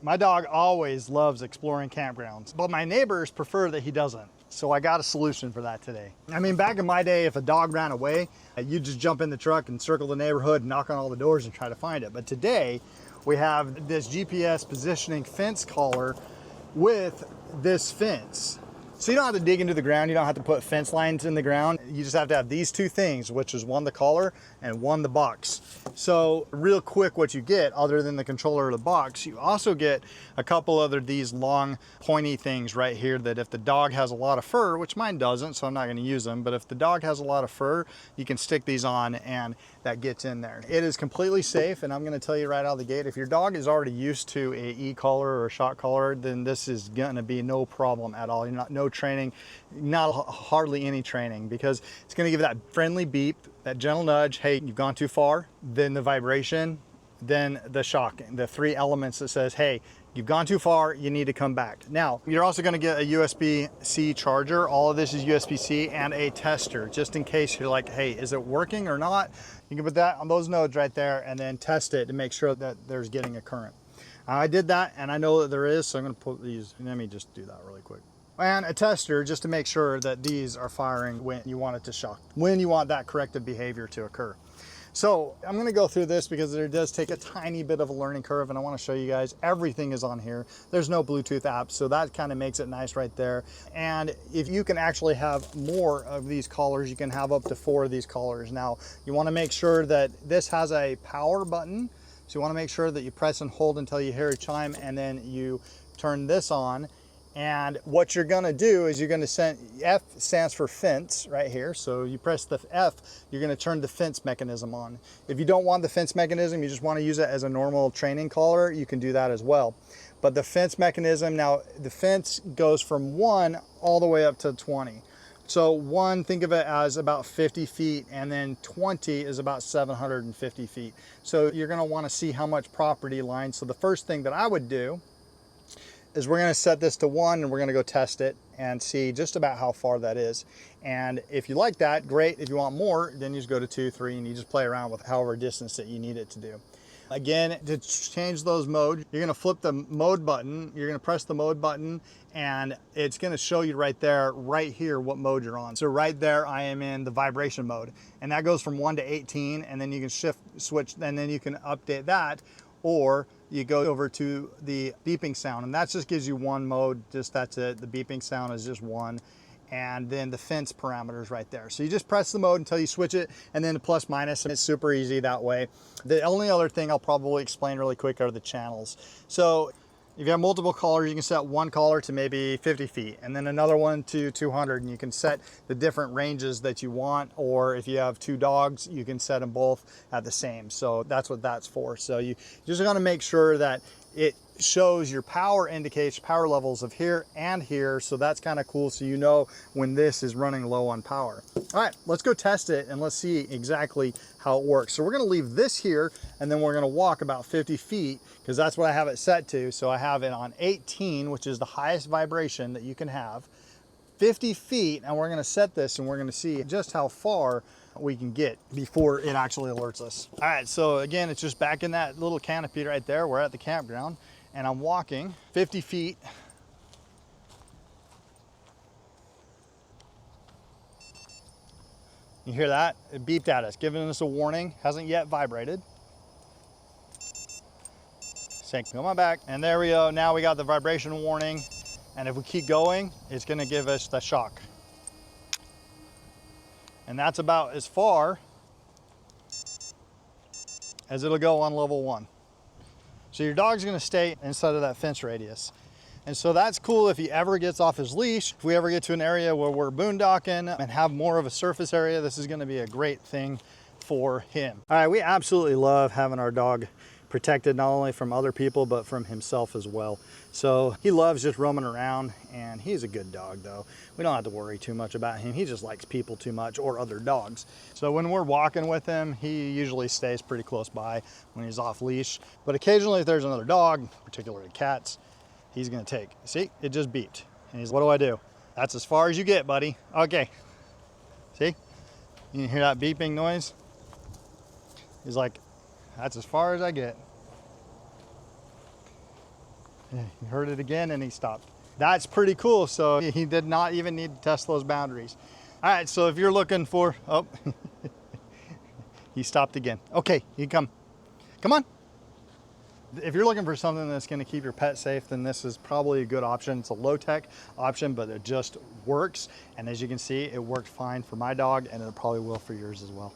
My dog always loves exploring campgrounds, but my neighbors prefer that he doesn't. So I got a solution for that today. I mean, back in my day, if a dog ran away, you just jump in the truck and circle the neighborhood, knock on all the doors and try to find it. But today we have this GPS positioning fence collar with this fence. So you don't have to dig into the ground, you don't have to put fence lines in the ground. You just have to have these two things, which is one the collar and one the box. So real quick, what you get, other than the controller of the box, you also get a couple other these long pointy things right here that if the dog has a lot of fur, which mine doesn't, so I'm not gonna use them, but if the dog has a lot of fur, you can stick these on and that gets in there. It is completely safe, and I'm gonna tell you right out of the gate, if your dog is already used to a e-collar or a shock collar, then this is gonna be no problem at all. You're not, no training, not hardly any training, because it's gonna give that friendly beep, that gentle nudge, hey, you've gone too far, then the vibration, then the shock, the three elements that says, hey, you've gone too far, you need to come back. Now, you're also gonna get a USB-C charger. All of this is USB-C and a tester, just in case you're like, hey, is it working or not? You can put that on those nodes right there and then test it to make sure that there's getting a current. I did that and I know that there is, so I'm gonna put these, let me just do that really quick. And a tester just to make sure that these are firing when you want it to shock, when you want that corrective behavior to occur. So I'm gonna go through this because it does take a tiny bit of a learning curve, and I wanna show you guys, everything is on here. There's no Bluetooth apps, so that kind of makes it nice right there. And if you can actually have more of these collars, you can have up to 4 of these collars. Now, you wanna make sure that this has a power button. So you wanna make sure that you press and hold until you hear a chime, and then you turn this on. And what you're gonna do is you're gonna send, F stands for fence right here. So you press the F, you're gonna turn the fence mechanism on. If you don't want the fence mechanism, you just wanna use it as a normal training collar, you can do that as well. But the fence mechanism, now the fence goes from 1 all the way up to 20. So 1, think of it as about 50 feet, and then 20 is about 750 feet. So you're gonna wanna see how much property line. So the first thing that I would do is we're gonna set this to 1 and we're gonna go test it and see just about how far that is. And if you like that, great. If you want more, then you just go to 2, 3, and you just play around with however distance that you need it to do. Again, to change those modes, you're gonna flip the mode button, you're gonna press the mode button, and it's gonna show you right there, right here, what mode you're on. So right there, I am in the vibration mode, and that goes from 1 to 18, and then you can switch, and then you can update that, or you go over to the beeping sound, and that just gives you 1 mode, just that's it. The beeping sound is just 1, and then the fence parameters right there. So you just press the mode until you switch it, and then the plus minus, and it's super easy that way. The only other thing I'll probably explain really quick are the channels. So if you have multiple collars, you can set 1 collar to maybe 50 feet, and then another one to 200, and you can set the different ranges that you want, or if you have 2 dogs, you can set them both at the same. So that's what that's for. So you just gotta make sure that it shows your power, indicates power levels of here and here. So that's kind of cool. So you know when this is running low on power. All right, let's go test it and let's see exactly how it works. So we're gonna leave this here, and then we're gonna walk about 50 feet because that's what I have it set to. So I have it on 18, which is the highest vibration that you can have, 50 feet. And we're gonna set this and we're gonna see just how far we can get before it actually alerts us. All right, so again, it's just back in that little canopy right there. We're at the campground and I'm walking 50 feet. You hear that? It beeped at us, giving us a warning. Hasn't yet vibrated. Saying, come on back. And there we go. Now we got the vibration warning. And if we keep going, it's gonna give us the shock. And that's about as far as it'll go on level 1. So your dog's gonna stay inside of that fence radius. And so that's cool if he ever gets off his leash. If we ever get to an area where we're boondocking and have more of a surface area, this is gonna be a great thing for him. All right, we absolutely love having our dog protected, not only from other people, but from himself as well. So he loves just roaming around, and he's a good dog though. We don't have to worry too much about him. He just likes people too much, or other dogs. So when we're walking with him, he usually stays pretty close by when he's off leash. But occasionally if there's another dog, particularly cats, he's gonna take. See, it just beeped. And he's, what do I do? That's as far as you get, buddy. Okay, see? You can hear that beeping noise? He's like, that's as far as I get. He heard it again and he stopped. That's pretty cool. So he did not even need to test those boundaries. All right, so if you're looking for, oh, he stopped again. Okay, you come on. If you're looking for something that's gonna keep your pet safe, then this is probably a good option. It's a low-tech option, but it just works. And as you can see, it worked fine for my dog, and it probably will for yours as well.